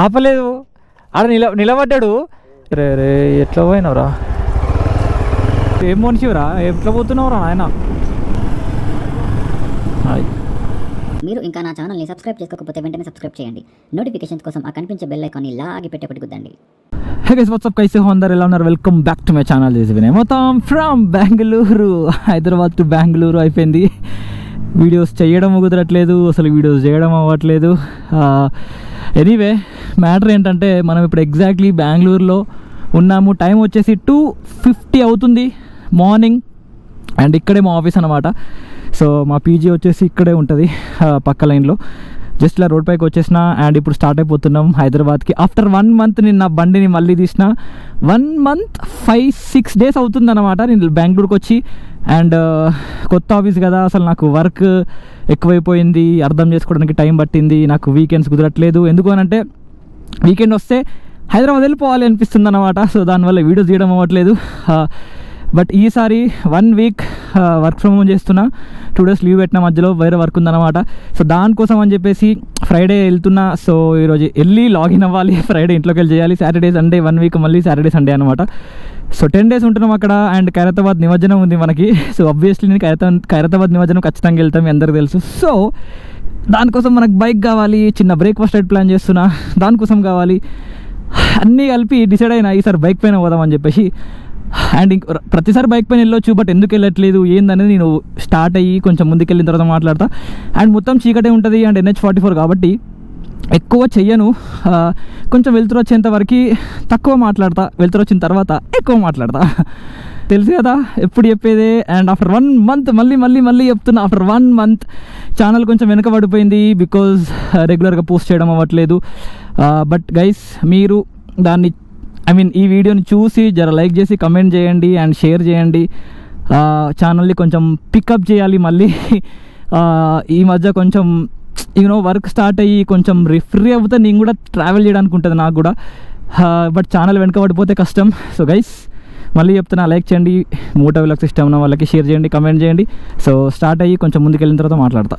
ఆపలేదు, ఆడ నిలబడ్డాడు. రే రే ఎట్లా పోయినవరా, ఏం మనిషివరా, ఎట్లా పోతున్నావురా నాయన. మీరు ఇంకా నా ఛానల్ని సబ్స్క్రైబ్ చేసుకోకపోతే వెంటనే సబ్స్క్రైబ్ చేయండి. నోటిఫికేషన్స్ కోసం ఆ కనిపించే బెల్ ఐకాన్ని లాగి పెట్టేపటి గుద్దండి. హే గైస్, వాట్సాప్, కైసే హో అందరు, ఎలా ఉన్నారు? Welcome back to my channel. చేసి మొత్తం ఫ్రమ్ బెంగళూరు, హైదరాబాద్ టు బెంగళూరు అయిపోయింది. వీడియోస్ చేయడం కుదరట్లేదు, అసలు వీడియోస్ చేయడం అవ్వట్లేదు. ఎనీవే మ్యాటర్ ఏంటంటే, మనం ఇప్పుడు ఎగ్జాక్ట్లీ బెంగళూరులో ఉన్నాము. టైం వచ్చేసి 2:50 అవుతుంది మార్నింగ్. అండ్ ఇక్కడే మా ఆఫీస్ అనమాట. సో మా పీజీ వచ్చేసి ఇక్కడే ఉంటుంది, పక్క లైన్లో. జస్ట్ ఇలా రోడ్ పైకి వచ్చేసిన అండ్ ఇప్పుడు స్టార్ట్ అయిపోతున్నాం హైదరాబాద్కి. ఆఫ్టర్ 1 month నేను నా బండిని మళ్ళీ తీసిన. 1 month 5-6 days అవుతుంది అనమాట నేను బెంగళూరుకి వచ్చి. అండ్ కొత్త ఆఫీస్ కదా, అసలు నాకు వర్క్ ఎక్కువైపోయింది, అర్థం చేసుకోవడానికి టైం పట్టింది. నాకు వీకెండ్స్ కుదరట్లేదు. ఎందుకు అని అంటే, వీకెండ్ వస్తే హైదరాబాద్ వెళ్ళిపోవాలి అనిపిస్తుంది అనమాట. సో దానివల్ల వీడియోస్ తీయడం అవ్వట్లేదు. బట్ ఈసారి 1 week వర్క్ ఫ్రమ్ హోమ్ చేస్తున్నా. 2 days లీవ్ పెట్టిన, మధ్యలో వేరే వర్క్ ఉందన్నమాట. సో దానికోసం అని చెప్పేసి ఫ్రైడే వెళ్తున్నా. సో ఈరోజు వెళ్ళి లాగిన్ అవ్వాలి, ఫ్రైడే ఇంట్లోకి వెళ్ళి చేయాలి. సాటర్డే సండే 1 week, మళ్ళీ సాటర్డే సండే అనమాట. సో 10 days ఉంటున్నాం అక్కడ. అండ్ ఖైరతాబాద్ నిమజ్జనం ఉంది మనకి. సో ఆబ్వియస్లీ నేను ఖైరతాబాద్ నిమజ్జనం ఖచ్చితంగా వెళ్తాం, మీ అందరికీ తెలుసు. సో దానికోసం మనకు బైక్ కావాలి, చిన్న బ్రేక్ఫాస్ట్ రైడ్ ప్లాన్ చేస్తున్నా, దానికోసం కావాలి. అన్నీ కలిపి డిసైడ్ అయినా ఈసారి బైక్ పైన పోదామని చెప్పేసి. అండ్ ప్రతిసారి బైక్ పైన వెళ్ళొచ్చు, బట్ ఎందుకు వెళ్ళట్లేదు ఏందనేది నేను స్టార్ట్ అయ్యి కొంచెం ముందుకెళ్ళిన తర్వాత మాట్లాడతా. అండ్ మొత్తం చీకటే ఉంటుంది అండ్ NH44 కాబట్టి ఎక్కువ చెయ్యను. కొంచెం వెళ్తురు వచ్చేంత వరకు తక్కువ మాట్లాడతా, వెళ్తురు వచ్చిన తర్వాత ఎక్కువ మాట్లాడతా. తెలుసు కదా ఎప్పుడు చెప్పేదే. అండ్ ఆఫ్టర్ 1 month మళ్ళీ చెప్తున్నా, ఆఫ్టర్ 1 month ఛానల్ కొంచెం వెనకబడిపోయింది, బికాజ్ రెగ్యులర్గా పోస్ట్ చేయడం అవ్వట్లేదు. బట్ గైస్, మీరు దాన్ని ఈ వీడియోని చూసి జర లైక్ చేసి కమెంట్ చేయండి అండ్ షేర్ చేయండి. ఛానల్ని కొంచెం పికప్ చేయాలి మళ్ళీ. ఈ మధ్య కొంచెం వర్క్ స్టార్ట్ అయ్యి కొంచెం ఫ్రీ అవుతే నేను కూడా ట్రావెల్ చేయడానికి ఉంటుంది నాకు కూడా. బట్ ఛానల్ వెనకబడిపోతే కష్టం. సో గైస్, మళ్ళీ చెప్తున్నా, లైక్ చేయండి, మోటో వ్లాగ్స్ ఇష్టం ఉన్న వాళ్ళకి షేర్ చేయండి, కమెంట్ చేయండి. సో స్టార్ట్ అయ్యి కొంచెం ముందుకు వెళ్ళిన తర్వాత మాట్లాడతా.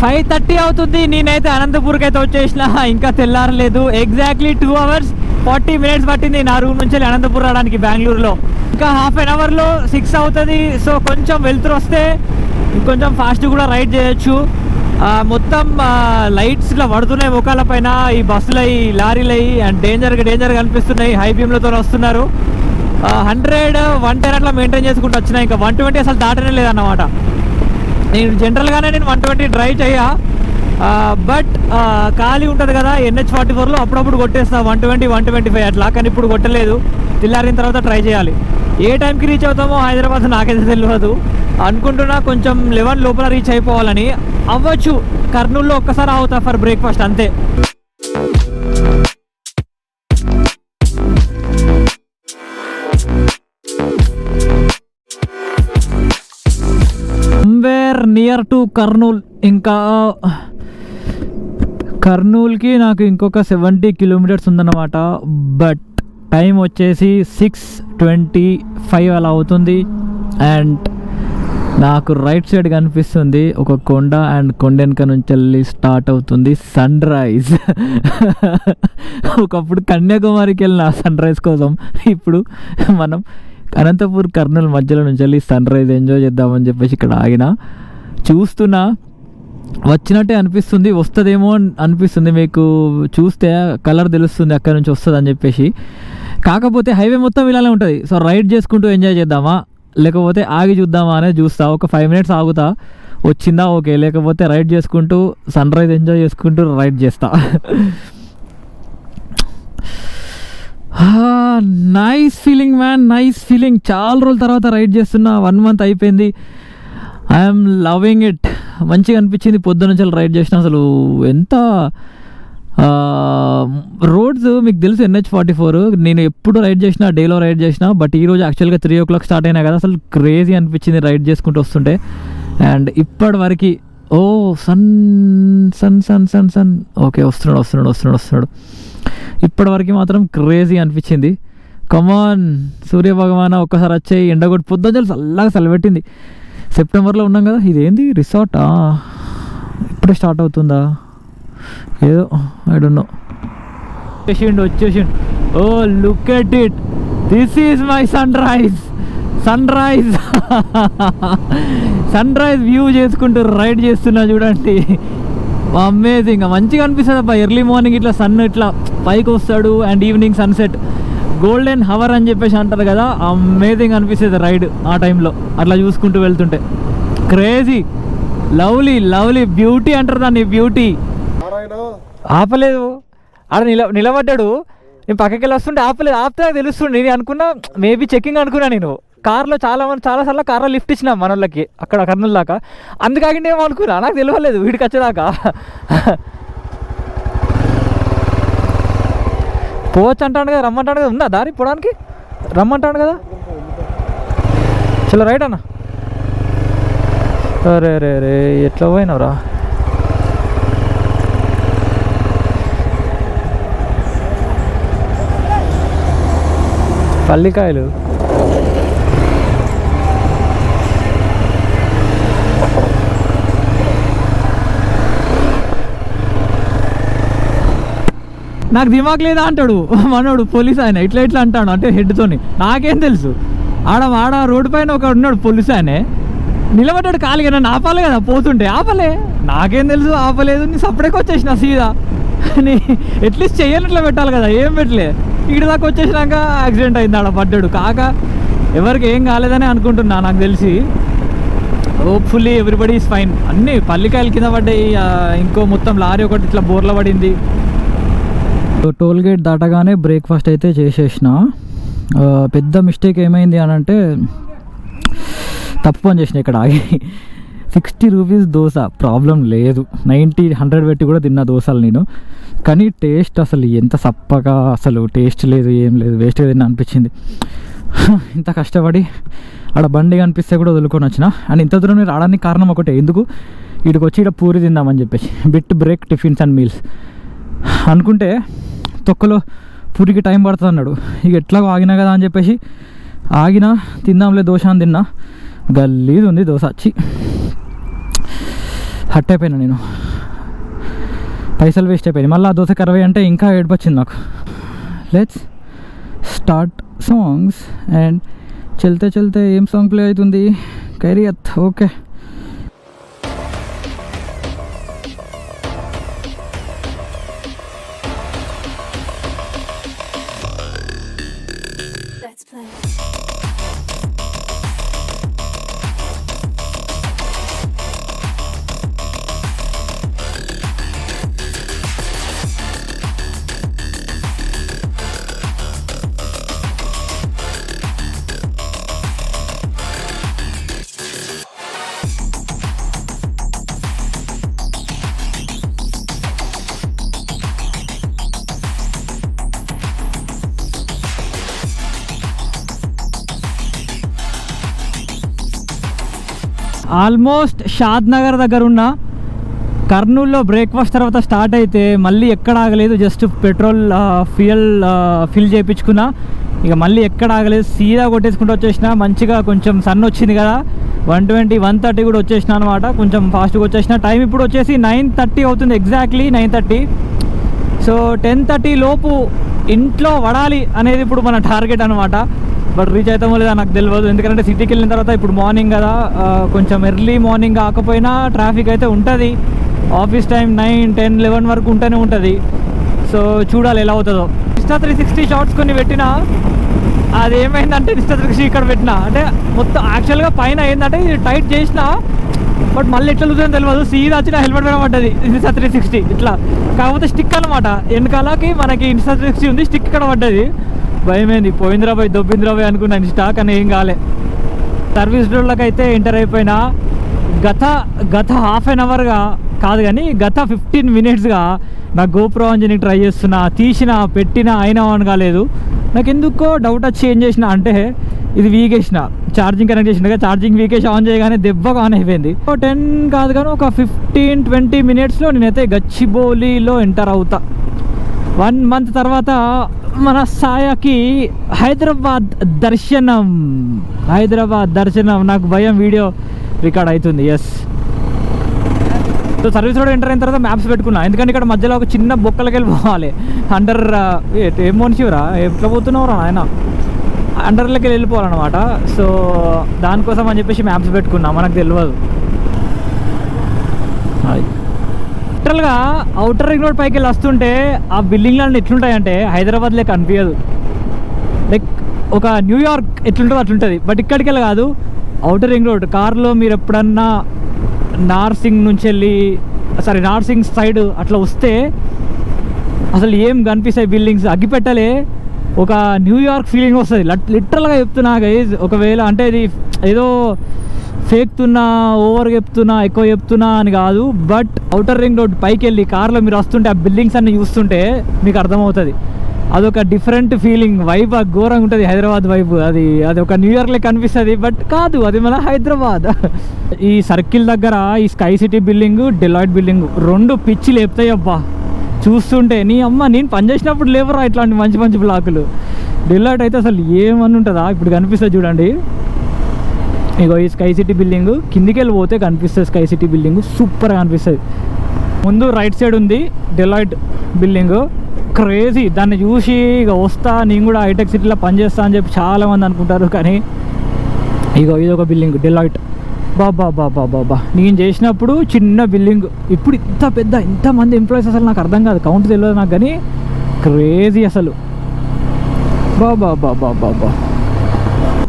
5:30 అవుతుంది. నేనైతే అనంతపూర్కి అయితే వచ్చేసిన, ఇంకా తెల్లారలేదు. ఎగ్జాక్ట్లీ 2 hours 40 minutes పట్టింది నా రూమ్ నుంచి అనంతపూర్ రావడానికి బెంగళూరులో. ఇంకా ½ an hourలో 6 అవుతుంది. సో కొంచెం వెళ్తురు వస్తే ఇంకొంచెం ఫాస్ట్ కూడా రైడ్ చేయొచ్చు. మొత్తం లైట్స్ ఇట్లా పడుతున్నాయి ముఖాల పైన, ఈ బస్సులు అయ్యి లారీలు అయ్యి, అండ్ డేంజర్గా అనిపిస్తున్నాయి. హై బీమ్లతో వస్తున్నారు. 100, 110 అట్లా మెయింటైన్ చేసుకుంటూ వచ్చినాయి. ఇంకా 120 అసలు దాటనే లేదన్నమాట. నేను జనరల్గానే 120 డ్రైవ్ చేయా, బట్ ఖాళీ ఉంటుంది కదా NH44లో, అప్పుడప్పుడు కొట్టేస్తా 120, 125 అట్లా. కానీ ఇప్పుడు కొట్టలేదు, తెల్లారిన తర్వాత ట్రై చేయాలి. ఏ టైంకి రీచ్ అవుతామో హైదరాబాద్ నాకైతే తెలియదు. అనుకుంటున్నా కొంచెం 11 లోపల రీచ్ అయిపోవాలని. అవ్వచ్చు, కర్నూలులో ఒక్కసారి అవుతా ఫర్ బ్రేక్ఫాస్ట్ అంతే. Somewhere near to Kurnool. ఇంకా కర్నూల్కి నాకు ఇంకొక 70 kilometers ఉందన్నమాట. బట్ టైం వచ్చేసి 6:25 అలా అవుతుంది. అండ్ నాకు రైట్ సైడ్ కనిపిస్తుంది ఒక కొండ, అండ్ కొండ వెనక నుంచి వెళ్ళి స్టార్ట్ అవుతుంది సన్ రైజ్. ఒకప్పుడు కన్యాకుమారికి వెళ్ళిన సన్ రైజ్ కోసం, ఇప్పుడు మనం అనంతపూర్ కర్నూలు మధ్యలో నుంచి వెళ్ళి సన్ రైజ్ ఎంజాయ్ చేద్దామని చెప్పేసి ఇక్కడ ఆగిన. చూస్తున్నా, వచ్చినట్టే అనిపిస్తుంది, వస్తుందేమో అనిపిస్తుంది. మీకు చూస్తే కలర్ తెలుస్తుంది అక్కడ నుంచి వస్తుంది అని చెప్పేసి. కాకపోతే హైవే మొత్తం ఇలానే ఉంటుంది. సో రైడ్ చేసుకుంటూ ఎంజాయ్ చేద్దామా, లేకపోతే ఆగి చూద్దామా అనేది చూస్తా. ఒక 5 minutes ఆగుతా, వచ్చిందా ఓకే, లేకపోతే రైడ్ చేసుకుంటూ సన్ రైజ్ ఎంజాయ్ చేసుకుంటూ రైడ్ చేస్తా. Nice feeling man, nice feeling. చాలా రోజుల తర్వాత రైడ్ చేస్తున్నా, 1 month అయిపోయింది. I'm loving it. మంచిగా అనిపించింది పొద్దున నుంచి రైడ్ చేసిన. అసలు ఎంత రోడ్స్ మీకు తెలుసు, NH44 నేను ఎప్పుడు రైడ్ చేసిన, డేలో రైడ్ చేసిన. బట్ ఈరోజు యాక్చువల్గా 3 o'clock స్టార్ట్ అయినా కదా, అసలు క్రేజీ అనిపించింది రైడ్ చేసుకుంటూ వస్తుంటే. అండ్ ఇప్పటి వరకు sun sun sun sun sun okay, వస్తున్నాడు. ఇప్పటివరకు మాత్రం క్రేజీ అనిపించింది. కమాన్ సూర్య భగవాన ఒక్కసారి వచ్చాయి. ఎండ కొట్టి పొద్దున్న చల్లగా చల్లబెట్టింది. సెప్టెంబర్లో ఉన్నాం కదా. ఇదేంది రిసార్టా? ఇప్పుడే స్టార్ట్ అవుతుందా ఏదో ఐ డోంట్ నో. వచ్చేసిండు. Oh look at it, this is my sunrise. Sunrise view చేసుకుంటూ రైడ్ చేస్తున్నా చూడండి. అమేజింగ్, మంచిగా అనిపిస్తుంది అబ్బా. ఎర్లీ మార్నింగ్ ఇట్లా సన్ ఇట్లా పైకి వస్తాడు and evening sunset, golden hour అని చెప్పేసి అంటారు కదా. అమేజింగ్ అనిపిస్తుంది రైడ్ ఆ టైంలో అట్లా చూసుకుంటూ వెళ్తుంటే. క్రేజీ, లవ్లీ లవ్లీ బ్యూటీ అంటారు దాన్ని, బ్యూటీ. ఆపలేదు ఆడ నిలబడ్డాడు. నేను పక్కకి వెళ్ళి వస్తుంటే ఆపలేదు. ఆపితే నాకు తెలుస్తుండే. నేను అనుకున్నా మేబీ చెకింగ్ అనుకున్నా. నేను కార్లో చాలాసార్లు కార్లో లిఫ్ట్ ఇచ్చిన మన వాళ్ళకి అక్కడ కర్నూలు దాకా. అందుకాగిండేమో అనుకున్నా, నాకు తెలియలేదు వీడికి వచ్చేదాకా. పోవచ్చు అంటాడు కదా, రమ్మంటాడు కదా. ఉందా దారి పోవడానికి? రమ్మంటాడు కదా. చలో రైట్ అన్న. అరే రే రే ఎట్లా పోయినవరా? పల్లికాయలు నాకు దిమాగ్ లేదా అంటాడు మనోడు, పోలీస్ ఆయన. ఇట్లా అంటాడు అంటే హెడ్తోని. నాకేం తెలుసు. ఆడ రోడ్డు పైన ఒక ఉన్నాడు పోలీస్ ఆయనే, నిలబడ్డాడు ఖాళీగా. నన్ను ఆపాలి కదా పోతుంటే, ఆపలే. నాకేం తెలుసు, ఆపలేదు. నీ సపరేట్గా వచ్చేసిన సీదా. నీ అట్లీస్ట్ చెయ్యనట్లా పెట్టాలి కదా, ఏం పెట్టలే. ఈడ దాకా వచ్చేసినాక యాక్సిడెంట్ అయింది. ఆడ పడ్డాడు. కాక ఎవరికి ఏం కాలేదని అనుకుంటున్నా నాకు తెలిసి. Hopefully everybody is fine. అన్నీ పల్లికాయలు కింద పడ్డాయి. ఇంకో మొత్తం లారీ ఒకటి ఇట్లా బోర్ల పడింది. టోల్ గేట్ దాటగానే బ్రేక్ఫాస్ట్ అయితే చేసేసిన. పెద్ద మిస్టేక్ ఏమైంది అని అంటే, తప్పు పని చేసిన ఇక్కడ ఆగి. 60 రూపీస్ దోశ, ప్రాబ్లం లేదు. 90-100 పెట్టి కూడా తిన్న దోశలు నేను. కానీ టేస్ట్ అసలు ఎంత సప్పగా, అసలు టేస్ట్ లేదు, ఏం లేదు, వేస్ట్గా తిన్నా అనిపించింది. ఇంత కష్టపడి ఆడ బండి కనిపిస్తే కూడా వదులుకొని వచ్చిన. అండ్ ఇంత దూరం రావడానికి కారణం ఒకటే, ఎందుకు ఇక్కడికి వచ్చి ఇక్కడ పూరి తిందామని చెప్పేసి. Bit break tiffins and meals అనుకుంటే తొక్కలో పూరికి టైం పడుతుంది అన్నాడు. ఇక ఎట్లాగో ఆగినా కదా అని చెప్పేసి ఆగినా, తిందాంలే దోశ అని తిన్నా. గల్లీది ఉంది దోశ. వచ్చి హట్ అయిపోయినా నేను. పైసలు వేస్ట్ అయిపోయింది. మళ్ళీ ఆ దోశ 60 అంటే ఇంకా ఏడుపు వచ్చింది నాకు. Let's start songs. అండ్ చల్తే ఏం సాంగ్ ప్లే అవుతుంది? ఖైరియత్. ఓకే. ఆల్మోస్ట్ షాద్ నగర్ దగ్గర ఉన్న కర్నూల్లో బ్రేక్ఫాస్ట్ తర్వాత స్టార్ట్ అయితే మళ్ళీ ఎక్కడ ఆగలేదు. జస్ట్ పెట్రోల్ ఫిల్ చేయించుకున్నా. ఇక మళ్ళీ ఎక్కడ ఆగలేదు, సీదా కొట్టేసుకుంటూ వచ్చేసిన. మంచిగా కొంచెం సన్ వచ్చింది కదా, 120-130 కూడా వచ్చేసిన అనమాట. కొంచెం ఫాస్ట్గా వచ్చేసిన. టైం ఇప్పుడు వచ్చేసి 9:30 అవుతుంది, ఎగ్జాక్ట్లీ 9:30. సో 10:30 లోపు ఇంట్లో పడాలి అనేది ఇప్పుడు మన టార్గెట్ అనమాట. బట్ రీచ్ అవుతామో లేదా నాకు తెలియదు, ఎందుకంటే సిటీకి వెళ్ళిన తర్వాత ఇప్పుడు మార్నింగ్ కదా, కొంచెం ఎర్లీ మార్నింగ్ కాకపోయినా ట్రాఫిక్ అయితే ఉంటుంది. ఆఫీస్ టైం 9-10-11 వరకు ఉంటూనే ఉంటుంది. సో చూడాలి ఎలా అవుతుందో. Insta360 షార్ట్స్ కొన్ని పెట్టినా, అది ఏమైందంటే Insta360 ఇక్కడ పెట్టినా అంటే మొత్తం యాక్చువల్గా పైన ఏంటంటే ఇది టైట్ చేసిన, బట్ మళ్ళీ ఎట్లా చూస్తుందో తెలియదు. సీదా వచ్చిన హెల్మెట్ మీద పడ్డది Insta360 ఇట్లా. కాకపోతే స్టిక్ అనమాట, వెనకాలకి మనకి Insta360 ఉంది, స్టిక్ ఇక్కడ పడ్డది. భయమైంది, పోయిందిరా పోయి దొబ్బిందిరా పోయి అనుకున్నాను. స్టాక్ అని ఏం కాలే. సర్వీస్ డోర్లకు అయితే ఎంటర్ అయిపోయినా. గత హాఫ్ అన్ అవర్గా కాదు కానీ గత 15 మినిట్స్గా నా గోప్రో ఆన్ చేయడానికి ట్రై చేస్తున్నా, తీసిన పెట్టినా అయినా ఆన్ కాలేదు. నాకు ఎందుకో డౌట్ వచ్చి ఏం చేసిన అంటే, ఇది వీకేసిన ఛార్జింగ్ కనెక్ట్ చేసిన, ఛార్జింగ్ వీకేసి ఆన్ చేయగానే దెబ్బగా ఆన్ అయిపోయింది. 10 కాదు కానీ ఒక 15-20 మినిట్స్లో నేనైతే గచ్చిబౌలిలో ఎంటర్ అవుతా. 1 month తర్వాత మన సాయాకి హైదరాబాద్ దర్శనం. నాకు భయం వీడియో రికార్డ్ అవుతుంది. Yes. So service road enter అయిన తర్వాత మ్యాప్స్ పెట్టుకున్నా, ఎందుకంటే ఇక్కడ మధ్యలో ఒక చిన్న బొక్కలకి వెళ్ళిపోవాలి. అండర్ ఏం మనిషిరా, ఎట్లా పోతున్నావురా ఆయన, అండర్లోకి వెళ్ళిపోవాలన్నమాట. సో దానికోసం అని చెప్పేసి మ్యాప్స్ పెట్టుకున్నా, మనకు తెలియదు. లిటరల్గా అవుటర్ రింగ్ రోడ్ పైకి వెళ్ళి వస్తుంటే ఆ బిల్డింగ్లన్నీ ఎట్లుంటాయంటే హైదరాబాద్ లెక్క అనిపించదు. లైక్ ఒక న్యూయార్క్ ఎట్లుంటుందో అట్లుంటుంది. బట్ ఇక్కడికి వెళ్ళి కాదు, అవుటర్ రింగ్ రోడ్ కార్లో మీరు ఎప్పుడన్నా నార్సింగ్ సైడ్ అట్లా వస్తే అసలు ఏం కనిపిస్తాయి బిల్డింగ్స్, అగ్గిపెట్టలే ఒక న్యూయార్క్ ఫీలింగ్ వస్తుంది. లిటరల్గా చెప్తున్నా గైజ్. ఒకవేళ అంటే ఇది ఏదో ఫేక్తున్నా, ఓవర్ చెప్తున్నా, ఎక్కువ చెప్తున్నా అని కాదు, బట్ అవుటర్ రింగ్ రోడ్ పైకి వెళ్ళి కార్లో మీరు వస్తుంటే ఆ బిల్డింగ్స్ అన్ని చూస్తుంటే మీకు అర్థమవుతుంది. అదొక డిఫరెంట్ ఫీలింగ్, వైబ్ ఘోరంగా ఉంటుంది. హైదరాబాద్ వైబ్ అది ఒక న్యూయార్క్ లెక్క కనిపిస్తుంది, బట్ కాదు, అది మన హైదరాబాద్. ఈ సర్కిల్ దగ్గర ఈ sky city building, Deloitte building 2 పిచ్చి లేపుతాయి అబ్బా చూస్తుంటే. నీ అమ్మ, నేను పనిచేసినప్పుడు లేవరా ఇట్లాంటి మంచి మంచి బ్లాకులు. డెలాయిట్ అయితే అసలు ఏమని ఉంటుందా, ఇప్పుడు కనిపిస్తుంది చూడండి. ఇగో ఈ స్కై సిటీ బిల్డింగ్ కిందికి వెళ్ళిపోతే కనిపిస్తుంది. స్కై సిటీ బిల్డింగ్ సూపర్గా కనిపిస్తుంది. ముందు రైట్ సైడ్ ఉంది డెలాయిట్ బిల్డింగ్, క్రేజీ. దాన్ని చూసి ఇక వస్తా నేను కూడా హైటెక్ సిటీలో పనిచేస్తా అని చెప్పి చాలామంది అనుకుంటారు, కానీ ఇగో ఇది ఒక బిల్డింగ్ డెలాయిట్. బాబా నేను చేసినప్పుడు చిన్న బిల్డింగ్, ఇప్పుడు ఇంత పెద్ద, ఇంతమంది ఎంప్లాయీస్ అసలు నాకు అర్థం కాదు, కౌంట్ తెలియదు నాకు, కానీ క్రేజీ అసలు. బాబా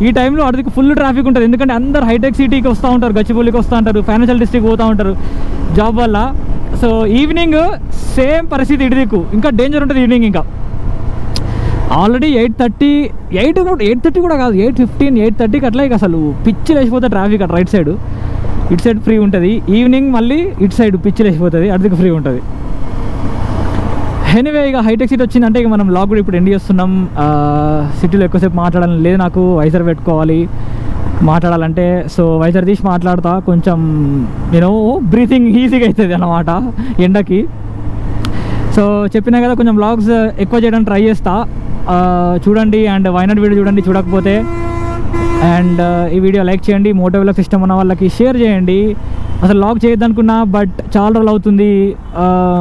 ఈ టైంలో అడికి ఫుల్ ట్రాఫిక్ ఉంటుంది, ఎందుకంటే అందరు హైటెక్ సిటీకి వస్తూ ఉంటారు, గచ్చిబౌలికి వస్తూ ఉంటారు, ఫైనాన్షియల్ డిస్ట్రిక్ట్ పోతూ ఉంటారు జాబ్ వల్ల. సో ఈవినింగ్ సేమ్ పరిస్థితి ఇటుదిక్కు, ఇంకా డేంజర్ ఉంటుంది ఈవినింగ్. ఇంకా ఆల్రెడీ 8:30 కూడా కాదు, 8:15, 8:30కి అట్లా ఇక అసలు పిచ్చి లేచిపోతే ట్రాఫిక్. అటు రైట్ సైడ్, ఇటు సైడ్ ఫ్రీ ఉంటుంది. ఈవినింగ్ మళ్ళీ ఇటు సైడ్ పిచ్చి లేచిపోతుంది, అటుదిక్కు ఫ్రీ ఉంటుంది. ఎనీవే, ఇక హైటెక్ సిటీ వచ్చిందంటే ఇక మనం లాగ్ కూడా ఇప్పుడు ఎండ్ చేస్తున్నాం. సిటీలో ఎక్కువసేపు మాట్లాడాలని లేదు నాకు, వైజర్ పెట్టుకోవాలి మాట్లాడాలంటే. సో వైజర్ తీసి మాట్లాడతా, కొంచెం బ్రీతింగ్ ఈజీగా అవుతుంది అన్నమాట ఎండకి. సో చెప్పినా కదా, కొంచెం వ్లాగ్స్ ఎక్కువ చేయడానికి ట్రై చేస్తా, చూడండి. అండ్ వైనాడ్ వీడియో చూడండి చూడకపోతే. అండ్ ఈ వీడియో లైక్ చేయండి, మోటోవ్లాగ్ సిస్టమ్ ఉన్న వాళ్ళకి షేర్ చేయండి. అసలు లాగ్ చేయొద్దనుకున్నా, బట్ చాలా రోజులు అవుతుంది,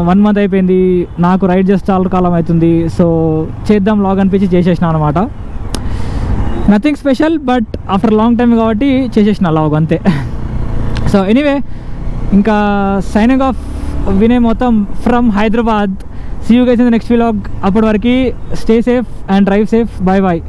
1 month అయిపోయింది, నాకు రైడ్ చేస్తే చాలా కాలం అవుతుంది. సో చేద్దాం లాగ్ అనిపించి చేసేసిన అనమాట. Nothing special, but after long time కాబట్టి చేసేసిన లాగ్ అంతే. సో ఎనీవే, ఇంకా సైనింగ్ ఆఫ్ వినయ్ మొత్తం from Hyderabad. See you guys in the next vlog. అప్పటి వరకు stay safe and drive safe. Bye bye.